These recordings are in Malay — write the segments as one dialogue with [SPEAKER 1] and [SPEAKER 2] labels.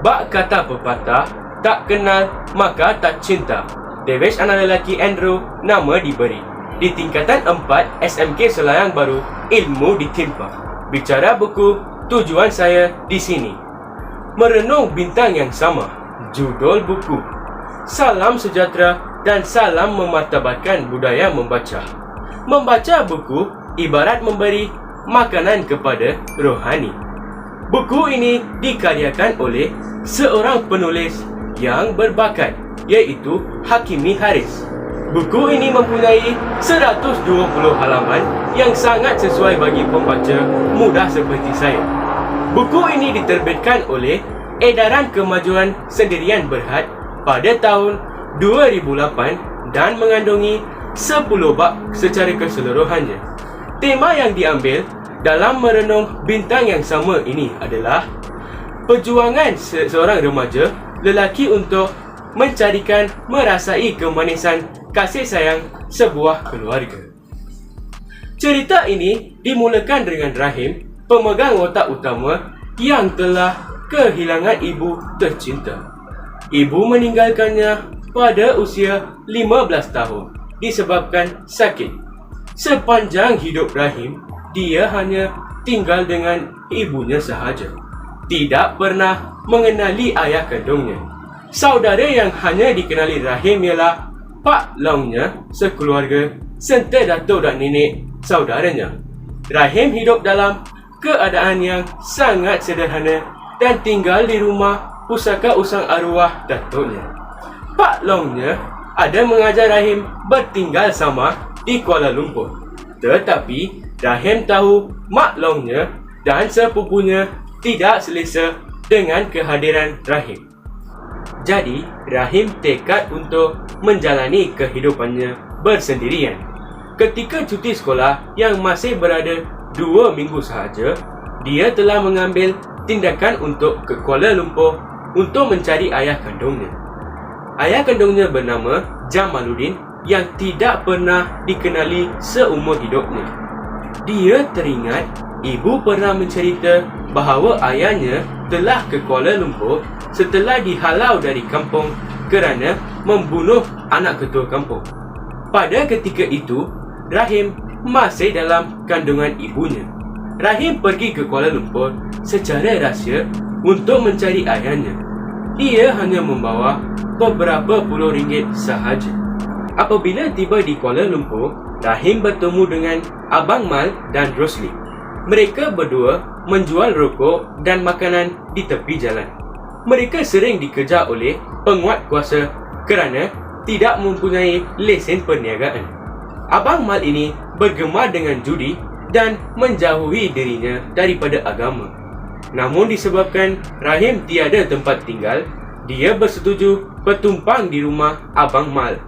[SPEAKER 1] Bak kata pepatah, tak kenal maka tak cinta. Dewesh anak lelaki Andrew, nama diberi. Di tingkatan 4 SMK Selayang Baru, ilmu ditimpa. Bicara buku, tujuan saya di sini merenung bintang yang sama. Judul buku, Salam Sejahtera dan Salam Memartabatkan Budaya Membaca. Membaca buku ibarat memberi makanan kepada rohani. Buku ini dikaryakan oleh seorang penulis yang berbakat, iaitu Hakimi Haris. Buku ini mempunyai 120 halaman yang sangat sesuai bagi pembaca mudah seperti saya. Buku ini diterbitkan oleh Edaran Kemajuan Sendirian Berhad pada tahun 2008 dan mengandungi 10 bab secara keseluruhannya. Tema yang diambil dalam merenung bintang yang sama ini adalah perjuangan seorang remaja lelaki untuk mencarikan merasai kemanisan kasih sayang sebuah keluarga. Cerita ini dimulakan dengan Rahim, pemegang watak utama yang telah kehilangan ibu tercinta. Ibu meninggalkannya pada usia 15 tahun disebabkan sakit. Sepanjang hidup Rahim, dia hanya tinggal dengan ibunya sahaja. Tidak pernah mengenali ayah kandungnya. Saudara yang hanya dikenali Rahim ialah Pak Longnya sekeluarga serta datuk dan nenek saudaranya. Rahim hidup dalam keadaan yang sangat sederhana dan tinggal di rumah pusaka usang arwah datuknya. Pak Longnya ada mengajar Rahim bertinggal sama di Kuala Lumpur. Tetapi Rahim tahu Mak Longnya dan sepupunya tidak selesa dengan kehadiran Rahim. Jadi, Rahim tekad untuk menjalani kehidupannya bersendirian. Ketika cuti sekolah yang masih berada 2 minggu sahaja, dia telah mengambil tindakan untuk ke Kuala Lumpur untuk mencari ayah kandungnya. Ayah kandungnya bernama Jamaluddin yang tidak pernah dikenali seumur hidupnya. Dia teringat ibu pernah mencerita bahawa ayahnya telah ke Kuala Lumpur setelah dihalau dari kampung kerana membunuh anak ketua kampung. Pada ketika itu, Rahim masih dalam kandungan ibunya. Rahim pergi ke Kuala Lumpur secara rahsia untuk mencari ayahnya. Ia hanya membawa beberapa puluh ringgit sahaja. Apabila tiba di Kuala Lumpur, Rahim bertemu dengan Abang Mal dan Rosli. Mereka berdua menjual rokok dan makanan di tepi jalan. Mereka sering dikejar oleh penguat kuasa kerana tidak mempunyai lesen perniagaan. Abang Mal ini bergemar dengan judi dan menjauhi dirinya daripada agama. Namun disebabkan Rahim tiada tempat tinggal, dia bersetuju bertumpang di rumah Abang Mal.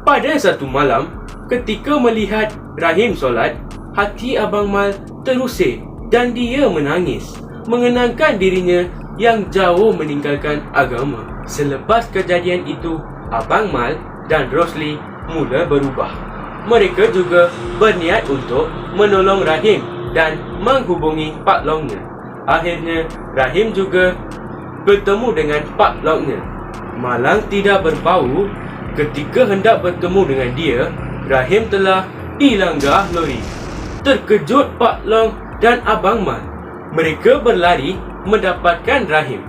[SPEAKER 1] Pada satu malam, ketika melihat Rahim solat, hati Abang Mal terusik dan dia menangis mengenangkan dirinya yang jauh meninggalkan agama. Selepas kejadian itu, Abang Mal dan Rosli mula berubah. Mereka juga berniat untuk menolong Rahim dan menghubungi Pak Longnya. Akhirnya, Rahim juga bertemu dengan Pak Longnya. Malang tidak berbau, ketika hendak bertemu dengan dia, Rahim telah dilanggar lori. Terkejut Pak Long dan Abang Mal. Mereka berlari mendapatkan Rahim.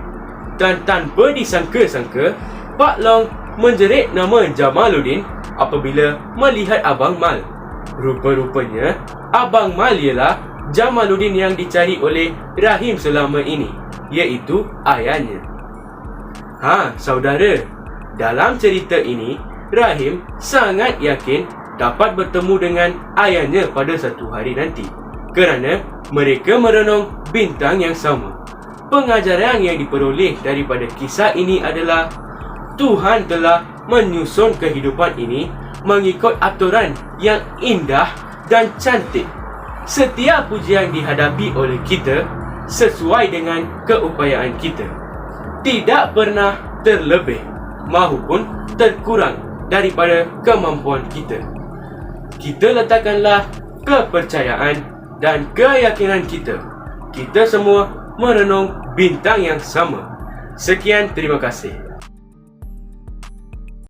[SPEAKER 1] Dan tanpa disangka-sangka, Pak Long menjerit nama Jamaluddin apabila melihat Abang Mal. Rupa-rupanya, Abang Mal ialah Jamaluddin yang dicari oleh Rahim selama ini, iaitu ayahnya. Saudara, dalam cerita ini, Rahim sangat yakin dapat bertemu dengan ayahnya pada satu hari nanti kerana mereka merenung bintang yang sama. Pengajaran yang diperoleh daripada kisah ini adalah Tuhan telah menyusun kehidupan ini mengikut aturan yang indah dan cantik. Setiap ujian dihadapi oleh kita sesuai dengan keupayaan kita. Tidak pernah terlebih maupun terkurang daripada kemampuan kita. Kita letakkanlah kepercayaan dan keyakinan kita. Kita semua merenung bintang yang sama. Sekian, terima kasih.